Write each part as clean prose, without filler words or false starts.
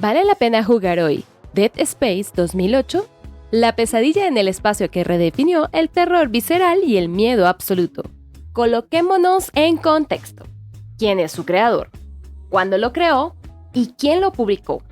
¿Vale la pena jugar hoy Dead Space 2008? La pesadilla en el espacio que redefinió el terror visceral y el miedo absoluto. Coloquémonos en contexto. ¿Quién es su creador? ¿Cuándo lo creó? ¿Y quién lo publicó?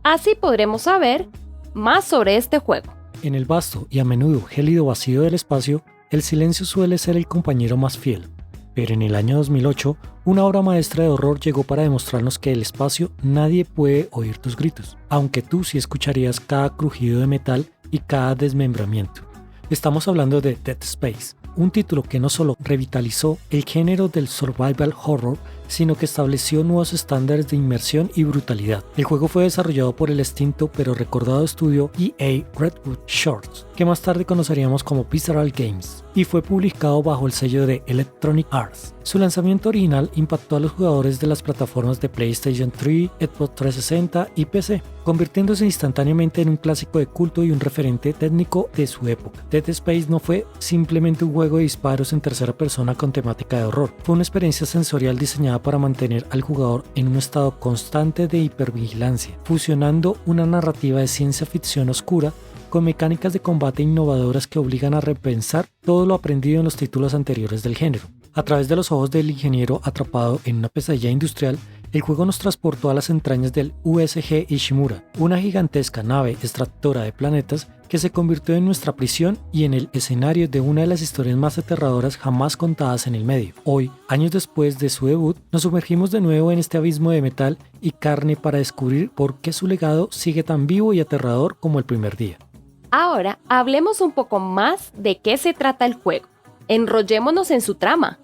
Así podremos saber más sobre este juego. En el vasto y a menudo gélido vacío del espacio, el silencio suele ser el compañero más fiel. Pero en el año 2008, una obra maestra de horror llegó para demostrarnos que el espacio nadie puede oír tus gritos, aunque tú sí escucharías cada crujido de metal y cada desmembramiento. Estamos hablando de Dead Space, un título que no solo revitalizó el género del survival horror, sino que estableció nuevos estándares de inmersión y brutalidad. El juego fue desarrollado por el extinto pero recordado estudio EA Redwood Shores, que más tarde conoceríamos como Visceral Games, y fue publicado bajo el sello de Electronic Arts. Su lanzamiento original impactó a los jugadores de las plataformas de PlayStation 3, Xbox 360 y PC, convirtiéndose instantáneamente en un clásico de culto y un referente técnico de su época. Dead Space no fue simplemente un juego de disparos en tercera persona con temática de horror, fue una experiencia sensorial diseñada para mantener al jugador en un estado constante de hipervigilancia, fusionando una narrativa de ciencia ficción oscura con mecánicas de combate innovadoras que obligan a repensar todo lo aprendido en los títulos anteriores del género. A través de los ojos del ingeniero atrapado en una pesadilla industrial, el juego nos transportó a las entrañas del USG Ishimura, una gigantesca nave extractora de planetas que se convirtió en nuestra prisión y en el escenario de una de las historias más aterradoras jamás contadas en el medio. Hoy, años después de su debut, nos sumergimos de nuevo en este abismo de metal y carne para descubrir por qué su legado sigue tan vivo y aterrador como el primer día. Ahora hablemos un poco más de qué se trata el juego. Enrollémonos en su trama.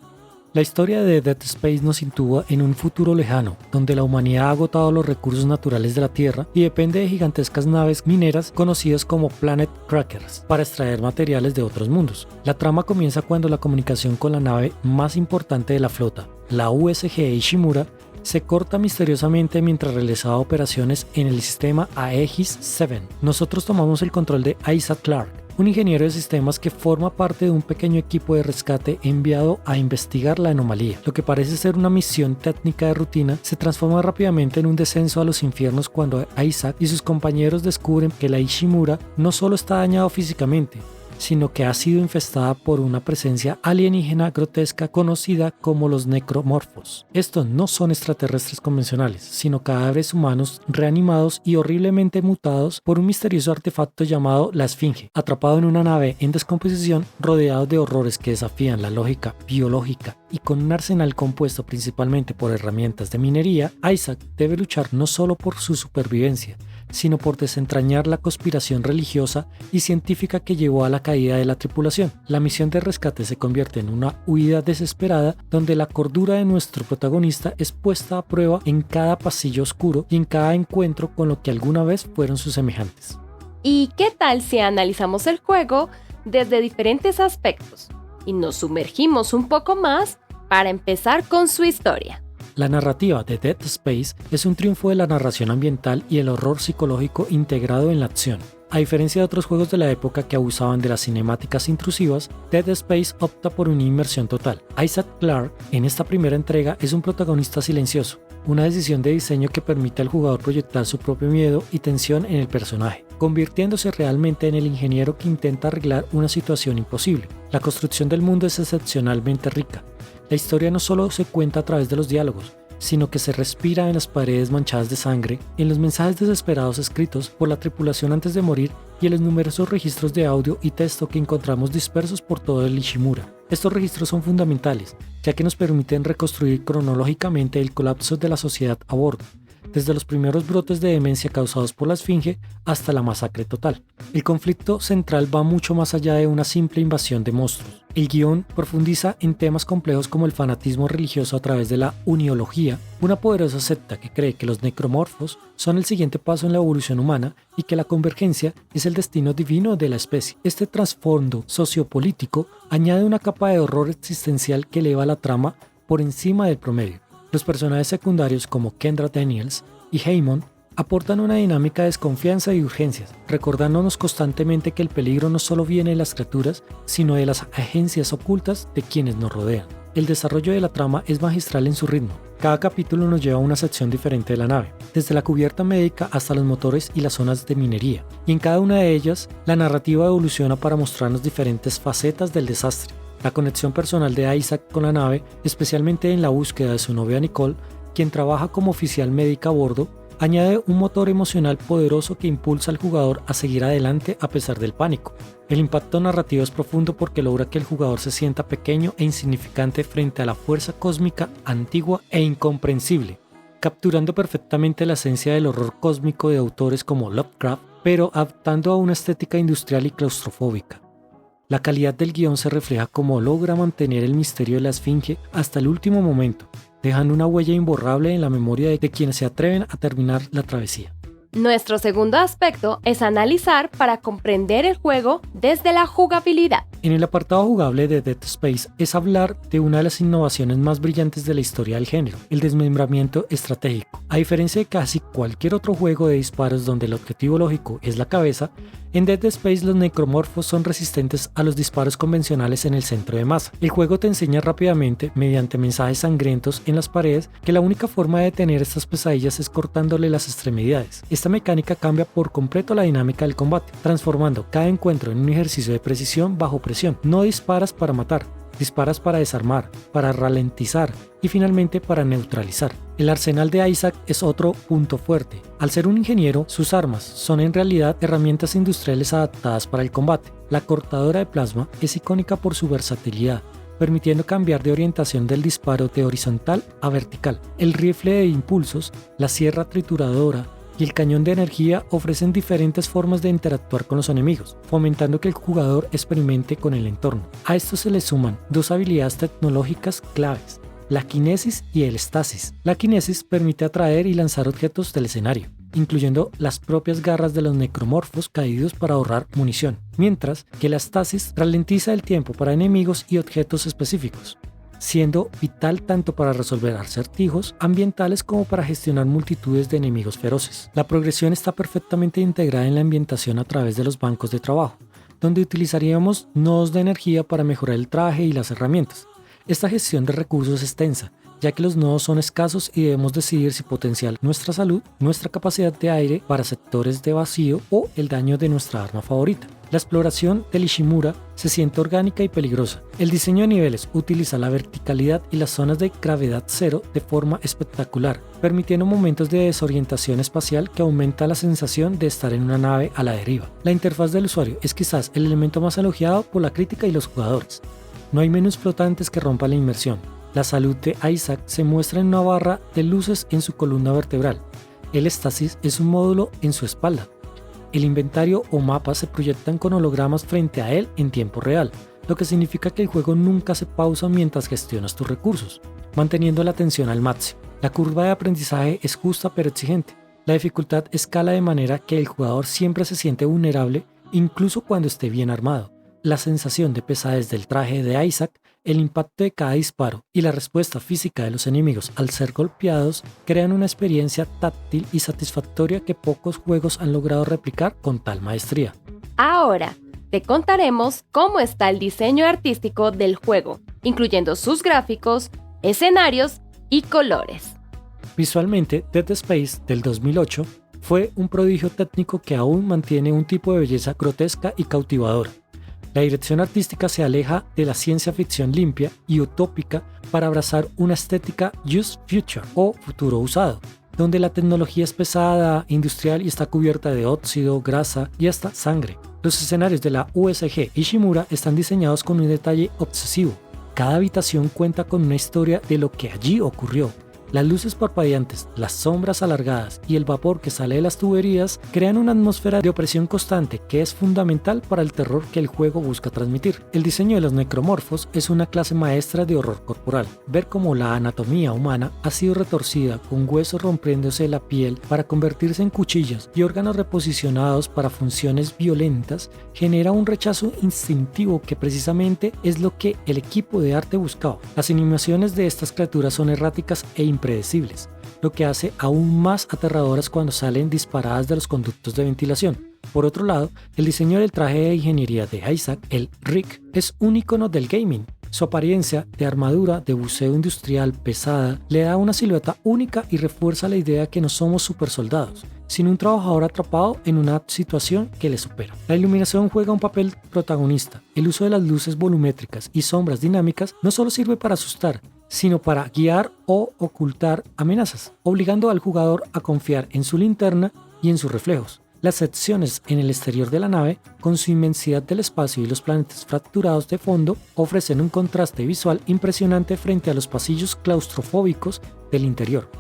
La historia de Dead Space nos sitúa en un futuro lejano, donde la humanidad ha agotado los recursos naturales de la Tierra y depende de gigantescas naves mineras conocidas como Planet Crackers para extraer materiales de otros mundos. La trama comienza cuando la comunicación con la nave más importante de la flota, la USG Ishimura, se corta misteriosamente mientras realizaba operaciones en el sistema Aegis 7. Nosotros tomamos el control de Isaac Clarke, un ingeniero de sistemas que forma parte de un pequeño equipo de rescate enviado a investigar la anomalía. Lo que parece ser una misión técnica de rutina se transforma rápidamente en un descenso a los infiernos cuando Isaac y sus compañeros descubren que la Ishimura no solo está dañado físicamente, sino que ha sido infestada por una presencia alienígena grotesca conocida como los necromorfos. Estos no son extraterrestres convencionales, sino cadáveres humanos reanimados y horriblemente mutados por un misterioso artefacto llamado la Esfinge. Atrapado en una nave en descomposición, rodeado de horrores que desafían la lógica biológica y con un arsenal compuesto principalmente por herramientas de minería, Isaac debe luchar no solo por su supervivencia, sino por desentrañar la conspiración religiosa y científica que llevó a la caída de la tripulación. La misión de rescate se convierte en una huida desesperada donde la cordura de nuestro protagonista es puesta a prueba en cada pasillo oscuro y en cada encuentro con lo que alguna vez fueron sus semejantes. ¿Y qué tal si analizamos el juego desde diferentes aspectos y nos sumergimos un poco más para empezar con su historia? La narrativa de Dead Space es un triunfo de la narración ambiental y el horror psicológico integrado en la acción. A diferencia de otros juegos de la época que abusaban de las cinemáticas intrusivas, Dead Space opta por una inmersión total. Isaac Clarke, en esta primera entrega, es un protagonista silencioso, una decisión de diseño que permite al jugador proyectar su propio miedo y tensión en el personaje, convirtiéndose realmente en el ingeniero que intenta arreglar una situación imposible. La construcción del mundo es excepcionalmente rica. La historia no solo se cuenta a través de los diálogos, sino que se respira en las paredes manchadas de sangre, en los mensajes desesperados escritos por la tripulación antes de morir y en los numerosos registros de audio y texto que encontramos dispersos por todo el Ishimura. Estos registros son fundamentales, ya que nos permiten reconstruir cronológicamente el colapso de la sociedad a bordo, desde los primeros brotes de demencia causados por la Esfinge hasta la masacre total. El conflicto central va mucho más allá de una simple invasión de monstruos. El guión profundiza en temas complejos como el fanatismo religioso a través de la uniología, una poderosa secta que cree que los necromorfos son el siguiente paso en la evolución humana y que la convergencia es el destino divino de la especie. Este trasfondo sociopolítico añade una capa de horror existencial que eleva la trama por encima del promedio. Los personajes secundarios como Kendra Daniels y Haymond aportan una dinámica de desconfianza y urgencias, recordándonos constantemente que el peligro no solo viene de las criaturas, sino de las agencias ocultas de quienes nos rodean. El desarrollo de la trama es magistral en su ritmo. Cada capítulo nos lleva a una sección diferente de la nave, desde la cubierta médica hasta los motores y las zonas de minería, y en cada una de ellas, la narrativa evoluciona para mostrarnos diferentes facetas del desastre. La conexión personal de Isaac con la nave, especialmente en la búsqueda de su novia Nicole, quien trabaja como oficial médica a bordo, añade un motor emocional poderoso que impulsa al jugador a seguir adelante a pesar del pánico. El impacto narrativo es profundo porque logra que el jugador se sienta pequeño e insignificante frente a la fuerza cósmica antigua e incomprensible, capturando perfectamente la esencia del horror cósmico de autores como Lovecraft, pero adaptando a una estética industrial y claustrofóbica. La calidad del guión se refleja como logra mantener el misterio de la Esfinge hasta el último momento, dejando una huella imborrable en la memoria de quienes se atreven a terminar la travesía. Nuestro segundo aspecto es analizar para comprender el juego desde la jugabilidad. En el apartado jugable de Dead Space es hablar de una de las innovaciones más brillantes de la historia del género, el desmembramiento estratégico. A diferencia de casi cualquier otro juego de disparos donde el objetivo lógico es la cabeza, en Dead Space los necromorfos son resistentes a los disparos convencionales en el centro de masa. El juego te enseña rápidamente, mediante mensajes sangrientos en las paredes, que la única forma de detener estas pesadillas es cortándole las extremidades. Esta mecánica cambia por completo la dinámica del combate, transformando cada encuentro en un ejercicio de precisión bajo presión. No disparas para matar, disparas para desarmar, para ralentizar y finalmente para neutralizar. El arsenal de Isaac es otro punto fuerte. Al ser un ingeniero, sus armas son en realidad herramientas industriales adaptadas para el combate. La cortadora de plasma es icónica por su versatilidad, permitiendo cambiar de orientación del disparo de horizontal a vertical. El rifle de impulsos, la sierra trituradora y el cañón de energía ofrecen diferentes formas de interactuar con los enemigos, fomentando que el jugador experimente con el entorno. A esto se le suman dos habilidades tecnológicas claves: la kinesis y el estasis. La kinesis permite atraer y lanzar objetos del escenario, incluyendo las propias garras de los necromorfos caídos para ahorrar munición, mientras que la estasis ralentiza el tiempo para enemigos y objetos específicos, siendo vital tanto para resolver acertijos ambientales como para gestionar multitudes de enemigos feroces. La progresión está perfectamente integrada en la ambientación a través de los bancos de trabajo, donde utilizaríamos nodos de energía para mejorar el traje y las herramientas. Esta gestión de recursos es tensa, ya que los nodos son escasos y debemos decidir si potenciar nuestra salud, nuestra capacidad de aire para sectores de vacío o el daño de nuestra arma favorita. La exploración del Ishimura se siente orgánica y peligrosa. El diseño de niveles utiliza la verticalidad y las zonas de gravedad cero de forma espectacular, permitiendo momentos de desorientación espacial que aumenta la sensación de estar en una nave a la deriva. La interfaz del usuario es quizás el elemento más elogiado por la crítica y los jugadores. No hay menús flotantes que rompan la inmersión. La salud de Isaac se muestra en una barra de luces en su columna vertebral. El estasis es un módulo en su espalda. El inventario o mapas se proyectan con hologramas frente a él en tiempo real, lo que significa que el juego nunca se pausa mientras gestionas tus recursos, manteniendo la atención al máximo. La curva de aprendizaje es justa pero exigente. La dificultad escala de manera que el jugador siempre se siente vulnerable, incluso cuando esté bien armado. La sensación de pesadez del traje de Isaac, el impacto de cada disparo y la respuesta física de los enemigos al ser golpeados crean una experiencia táctil y satisfactoria que pocos juegos han logrado replicar con tal maestría. Ahora, te contaremos cómo está el diseño artístico del juego, incluyendo sus gráficos, escenarios y colores. Visualmente, Dead Space del 2008 fue un prodigio técnico que aún mantiene un tipo de belleza grotesca y cautivadora. La dirección artística se aleja de la ciencia ficción limpia y utópica para abrazar una estética Used Future o futuro usado, donde la tecnología es pesada, industrial y está cubierta de óxido, grasa y hasta sangre. Los escenarios de la USG Ishimura están diseñados con un detalle obsesivo. Cada habitación cuenta con una historia de lo que allí ocurrió. Las luces parpadeantes, las sombras alargadas y el vapor que sale de las tuberías crean una atmósfera de opresión constante que es fundamental para el terror que el juego busca transmitir. El diseño de los necromorfos es una clase maestra de horror corporal. Ver cómo la anatomía humana ha sido retorcida con huesos rompiéndose la piel para convertirse en cuchillas y órganos reposicionados para funciones violentas genera un rechazo instintivo que precisamente es lo que el equipo de arte buscaba. Las animaciones de estas criaturas son erráticas e impredecibles, lo que hace aún más aterradoras cuando salen disparadas de los conductos de ventilación. Por otro lado, el diseño del traje de ingeniería de Isaac, el Rick, es un icono del gaming. Su apariencia de armadura de buceo industrial pesada le da una silueta única y refuerza la idea que no somos supersoldados, sino un trabajador atrapado en una situación que le supera. La iluminación juega un papel protagonista. El uso de las luces volumétricas y sombras dinámicas no solo sirve para asustar, sino para guiar o ocultar amenazas, obligando al jugador a confiar en su linterna y en sus reflejos. Las secciones en el exterior de la nave, con su inmensidad del espacio y los planetas fracturados de fondo, ofrecen un contraste visual impresionante frente a los pasillos claustrofóbicos del interior.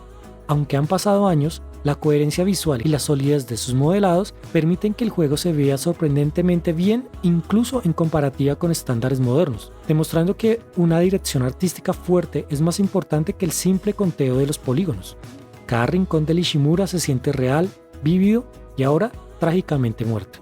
Aunque han pasado años, la coherencia visual y la solidez de sus modelados permiten que el juego se vea sorprendentemente bien, incluso en comparativa con estándares modernos, demostrando que una dirección artística fuerte es más importante que el simple conteo de los polígonos. Cada rincón del Ishimura se siente real, vívido y ahora trágicamente muerto.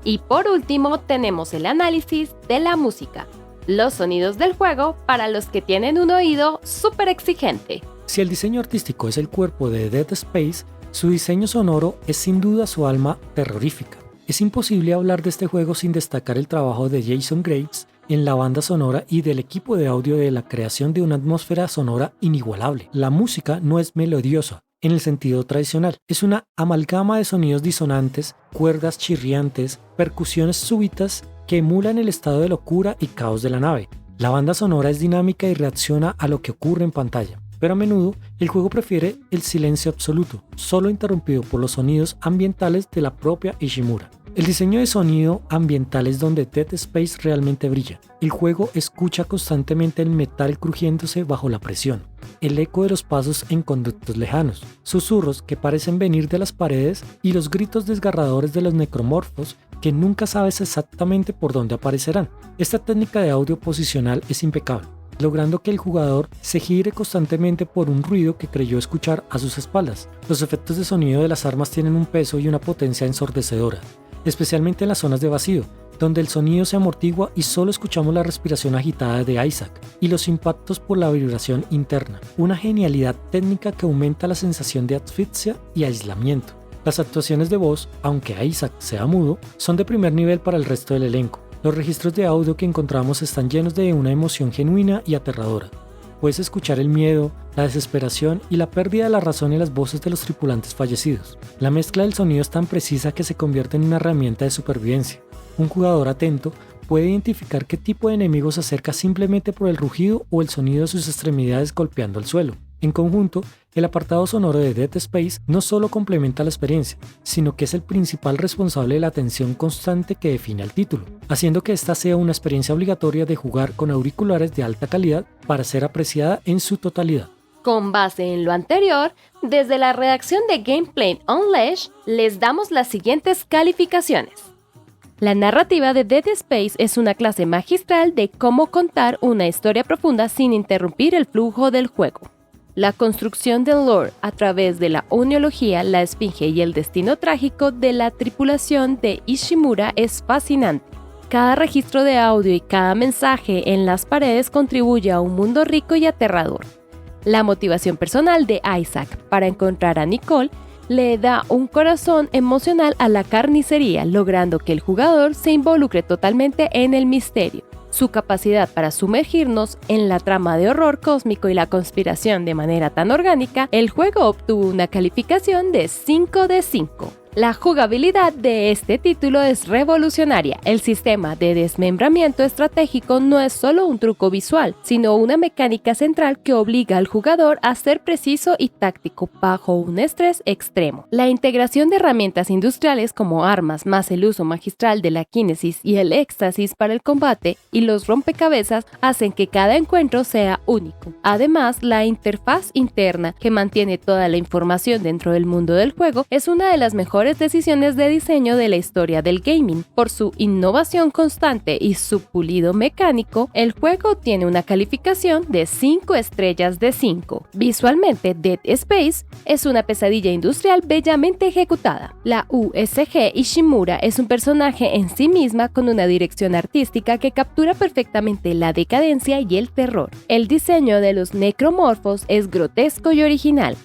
Y por último tenemos el análisis de la música, los sonidos del juego para los que tienen un oído súper exigente. Si el diseño artístico es el cuerpo de Dead Space, su diseño sonoro es sin duda su alma terrorífica. Es imposible hablar de este juego sin destacar el trabajo de Jason Graves en la banda sonora y del equipo de audio de la creación de una atmósfera sonora inigualable. La música no es melodiosa en el sentido tradicional, es una amalgama de sonidos disonantes, cuerdas chirriantes, percusiones súbitas que emulan el estado de locura y caos de la nave. La banda sonora es dinámica y reacciona a lo que ocurre en pantalla, pero a menudo el juego prefiere el silencio absoluto, solo interrumpido por los sonidos ambientales de la propia Ishimura. El diseño de sonido ambiental es donde Dead Space realmente brilla. El juego escucha constantemente el metal crujiéndose bajo la presión, el eco de los pasos en conductos lejanos, susurros que parecen venir de las paredes y los gritos desgarradores de los necromorfos que nunca sabes exactamente por dónde aparecerán. Esta técnica de audio posicional es impecable, logrando que el jugador se gire constantemente por un ruido que creyó escuchar a sus espaldas. Los efectos de sonido de las armas tienen un peso y una potencia ensordecedora, especialmente en las zonas de vacío, donde el sonido se amortigua y solo escuchamos la respiración agitada de Isaac y los impactos por la vibración interna. Una genialidad técnica que aumenta la sensación de asfixia y aislamiento. Las actuaciones de voz, aunque Isaac sea mudo, son de primer nivel para el resto del elenco. Los registros de audio que encontramos están llenos de una emoción genuina y aterradora. Puedes escuchar el miedo, la desesperación y la pérdida de la razón en las voces de los tripulantes fallecidos. La mezcla del sonido es tan precisa que se convierte en una herramienta de supervivencia. Un jugador atento puede identificar qué tipo de enemigo se acerca simplemente por el rugido o el sonido de sus extremidades golpeando el suelo. En conjunto, el apartado sonoro de Dead Space no solo complementa la experiencia, sino que es el principal responsable de la tensión constante que define el título, haciendo que esta sea una experiencia obligatoria de jugar con auriculares de alta calidad para ser apreciada en su totalidad. Con base en lo anterior, desde la redacción de Gameplay Unleashed, les damos las siguientes calificaciones. La narrativa de Dead Space es una clase magistral de cómo contar una historia profunda sin interrumpir el flujo del juego. La construcción del lore a través de la oneología, la esfinge y el destino trágico de la tripulación de Ishimura es fascinante. Cada registro de audio y cada mensaje en las paredes contribuye a un mundo rico y aterrador. La motivación personal de Isaac para encontrar a Nicole le da un corazón emocional a la carnicería, logrando que el jugador se involucre totalmente en el misterio. Su capacidad para sumergirnos en la trama de horror cósmico y la conspiración de manera tan orgánica, el juego obtuvo una calificación de 5 de 5. La jugabilidad de este título es revolucionaria. El sistema de desmembramiento estratégico no es solo un truco visual, sino una mecánica central que obliga al jugador a ser preciso y táctico bajo un estrés extremo. La integración de herramientas industriales como armas más el uso magistral de la kinesis y el éxtasis para el combate y los rompecabezas hacen que cada encuentro sea único. Además, la interfaz interna que mantiene toda la información dentro del mundo del juego es una de las mejores decisiones de diseño de la historia del gaming. Por su innovación constante y su pulido mecánico, el juego tiene una calificación de 5 estrellas de 5. Visualmente, Dead Space es una pesadilla industrial bellamente ejecutada. La USG Ishimura es un personaje en sí misma con una dirección artística que captura perfectamente la decadencia y el terror. El diseño de los necromorfos es grotesco y original.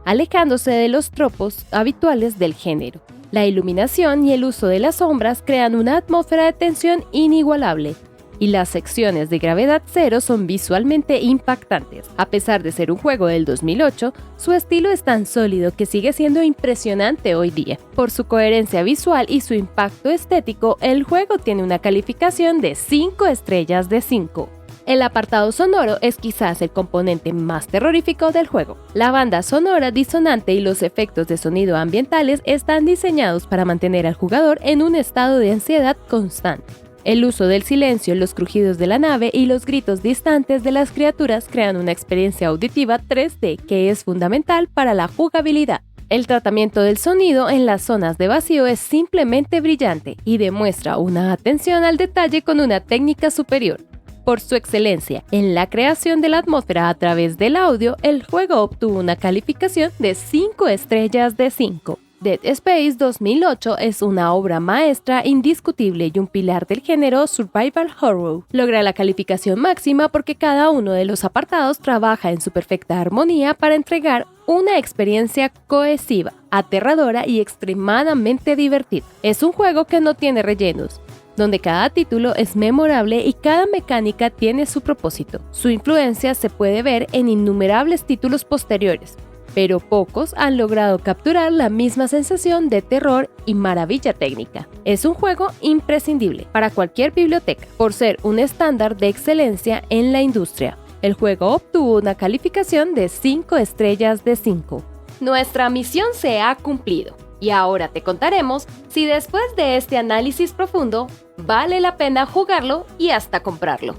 alejándose de los tropos habituales del género. La iluminación y el uso de las sombras crean una atmósfera de tensión inigualable, y las secciones de gravedad cero son visualmente impactantes. A pesar de ser un juego del 2008, su estilo es tan sólido que sigue siendo impresionante hoy día. Por su coherencia visual y su impacto estético, el juego tiene una calificación de 5 estrellas de 5. El apartado sonoro es quizás el componente más terrorífico del juego. La banda sonora disonante y los efectos de sonido ambientales están diseñados para mantener al jugador en un estado de ansiedad constante. El uso del silencio, los crujidos de la nave y los gritos distantes de las criaturas crean una experiencia auditiva 3D que es fundamental para la jugabilidad. El tratamiento del sonido en las zonas de vacío es simplemente brillante y demuestra una atención al detalle con una técnica superior. Por su excelencia en la creación de la atmósfera a través del audio, el juego obtuvo una calificación de 5 estrellas de 5. Dead Space 2008 es una obra maestra indiscutible y un pilar del género Survival Horror. Logra la calificación máxima porque cada uno de los apartados trabaja en su perfecta armonía para entregar una experiencia cohesiva, aterradora y extremadamente divertida. Es un juego que no tiene rellenos, donde cada título es memorable y cada mecánica tiene su propósito. Su influencia se puede ver en innumerables títulos posteriores, pero pocos han logrado capturar la misma sensación de terror y maravilla técnica. Es un juego imprescindible para cualquier biblioteca, por ser un estándar de excelencia en la industria. El juego obtuvo una calificación de 5 estrellas de 5. Nuestra misión se ha cumplido. Y ahora te contaremos si después de este análisis profundo, vale la pena jugarlo y hasta comprarlo.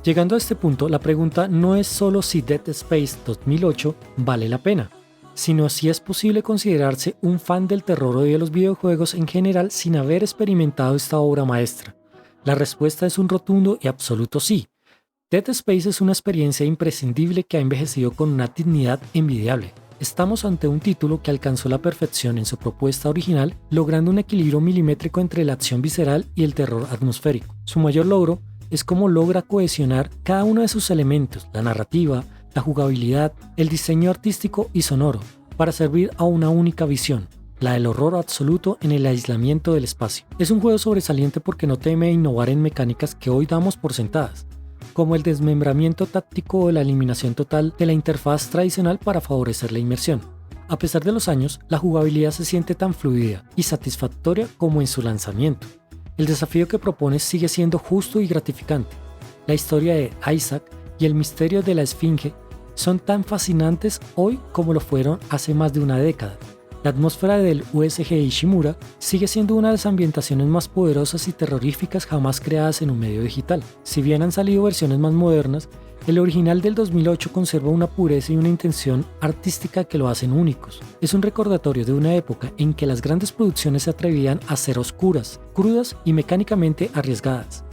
Llegando a este punto, la pregunta no es solo si Dead Space 2008 vale la pena, sino si es posible considerarse un fan del terror o de los videojuegos en general sin haber experimentado esta obra maestra. La respuesta es un rotundo y absoluto sí. Dead Space es una experiencia imprescindible que ha envejecido con una dignidad envidiable. Estamos ante un título que alcanzó la perfección en su propuesta original, logrando un equilibrio milimétrico entre la acción visceral y el terror atmosférico. Su mayor logro es cómo logra cohesionar cada uno de sus elementos, la narrativa, la jugabilidad, el diseño artístico y sonoro, para servir a una única visión, la del horror absoluto en el aislamiento del espacio. Es un juego sobresaliente porque no teme innovar en mecánicas que hoy damos por sentadas, como el desmembramiento táctico o la eliminación total de la interfaz tradicional para favorecer la inmersión. A pesar de los años, la jugabilidad se siente tan fluida y satisfactoria como en su lanzamiento. El desafío que propone sigue siendo justo y gratificante. La historia de Isaac y el misterio de la Esfinge son tan fascinantes hoy como lo fueron hace más de una década. La atmósfera del USG Ishimura sigue siendo una de las ambientaciones más poderosas y terroríficas jamás creadas en un medio digital. Si bien han salido versiones más modernas, el original del 2008 conserva una pureza y una intención artística que lo hacen únicos. Es un recordatorio de una época en que las grandes producciones se atrevían a ser oscuras, crudas y mecánicamente arriesgadas.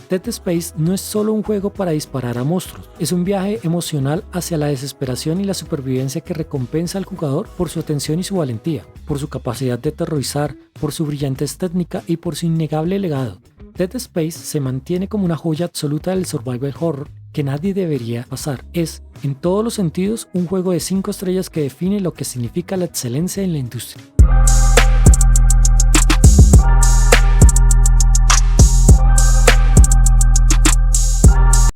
Dead Space no es solo un juego para disparar a monstruos, es un viaje emocional hacia la desesperación y la supervivencia que recompensa al jugador por su atención y su valentía, por su capacidad de aterrorizar, por su brillantez técnica y por su innegable legado. Dead Space se mantiene como una joya absoluta del survival horror que nadie debería pasar. Es, en todos los sentidos, un juego de 5 estrellas que define lo que significa la excelencia en la industria.